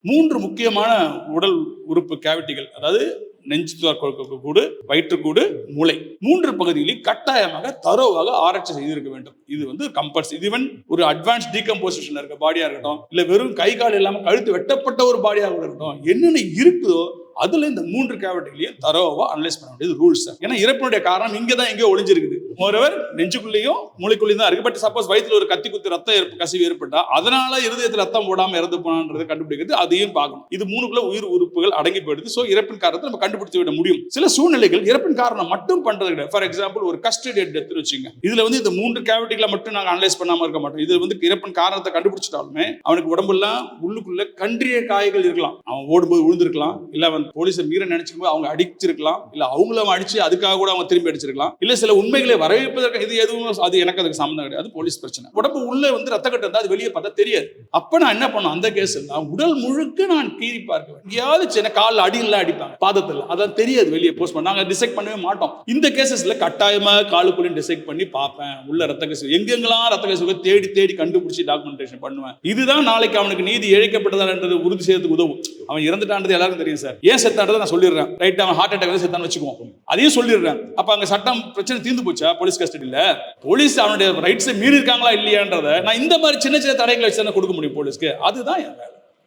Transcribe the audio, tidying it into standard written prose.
3 முக்கியமான உடல் உறுப்பு கேவிட்டிகள், அதாவது நெஞ்சு கூடு, வயிற்றுக்கூடு, மூளை, 3 பகுதிகளில் கட்டாயமாக தரோவாக ஆராய்ச்சி செய்திருக்க வேண்டும். இது கம்பல்சரி. இதுவன் ஒரு அட்வான்ஸ் டீகம்போசிஷன் இருக்க பாடியா இருக்கட்டும், இல்ல வெறும் கை கால் இல்லாம கழுத்து வெட்டப்பட்ட ஒரு பாடியாக இருக்கட்டும், என்னென்ன இருக்குதோ அதுல இந்த 3 கேவிட்டிகளையும் தரோவா அனலைஸ் பண்ண வேண்டியது ரூல்ஸ். ஏன்னா இறப்பினுடைய காரணம் இங்கதான் எங்கேயோ ஒளிஞ்சிருக்குது. மோரோவர் நெஞ்சுக்குள்ளேயும் மூளைக்குள்ளேயும் தான் இருக்கு. பட் சப்போஸ் வயிற்றுல ஒரு கத்தி குத்து ரத்த கசிவு ஏற்பட்டா அதனால இருதயத்தில் ரத்தம் போடாம இறந்து போனான்றதை கண்டுபிடிக்கிறது, அதையும் பார்க்கணும். இது 3க்குள்ள உயிர் உறுப்புகள் அடங்கி போயிடுது. சோ இறப்பின் காரணத்தை நம்ம கண்டுபிடிச்சு விட முடியும். சில சூழ்நிலைகள் இறப்பின் காரணம் மட்டும் பண்றது கிடையாது. ஃபார் எக்ஸாம்பிள் ஒரு கஸ்டடியல் டெத் வச்சுங்க. இதுல இந்த 3 கேவிட்டிகளை மட்டும் நாங்க அனலைஸ் பண்ணாம இருக்க மாட்டோம். இது இறப்பின் காரணத்தை கண்டுபிடிச்சிட்டாலுமே அவனுக்கு உடம்புலாம் உள்ளுக்குள்ள கன்றிய காய்கள் இருக்கலாம். அவன் ஓடும்போது விழுந்திருக்கலாம், இல்ல அவன் போலீஸ் மீற நினைச்சிருக்கும் அவங்க அடிச்சிருக்கலாம், இல்ல அவங்களும் அடிச்சு அதுக்காக கூட அவங்க திரும்பி அடிச்சிருக்கலாம், இல்ல சில உண்மைகளை வரவேற்பதற்கு இது எதுவும் அது எனக்கு அதுக்கு சம்பந்தம் கிடையாது, போலீஸ் பிரச்சனை. உடம்பு உள்ள ரத்த கட்டு இருந்தா அது வெளியே பார்த்தா தெரியாது. அப்ப நான் என்ன பண்ணும், அந்த கேஸ் உடல் முழுக்க நான் கீறி பார்க்க வேண்டும். எங்கேயாவது சின்ன கால் அடியெல்லாம் அடிப்பாங்க, பாதத்தில், அதான் தெரியாது வெளியே போஸ்ட் பண்ண. நாங்க டிசைட் பண்ணவே மாட்டோம். இந்த கேசஸ்ல கட்டாயமா காலுக்குள்ளே டிசைட் பண்ணி பார்ப்பேன். உள்ள ரத்த கசிவு எங்கெங்கெல்லாம் ரத்த கசிவு தேடி தேடி கண்டுபிடிச்சி டாக்குமெண்டேஷன் பண்ணுவேன். இதுதான் நாளைக்கு அவனுக்கு நீதி இழைக்கப்பட்டதா என்றது உறுதி செய்யறதுக்கு உதவும். அவன் இறந்துட்டான்றது எல்லாருக்கும் தெரியும் சார். ஏன் செத்தான்றதை நான் சொல்லிடுறேன். ரைட், அவன் ஹார்ட் அட்டாக் செத்தான்னு வச்சுக்குவோம், அதையும் சொல்லிடுறேன். அப்ப அங்க சட்டம் பிரச்சனை தீர்ந்து போச்சா? போலீஸ் கஸ்டடியில போலீஸ் அவனுடைய ரைட்ஸை மீறி இருக்காங்களா இல்லையான்றதை நான் இந்த மாதிரி சின்ன சின்ன தடைகளை வச்சு கொடுக்க முடியும் போலீஸ்க்கு. அதுதான் என் வேலை.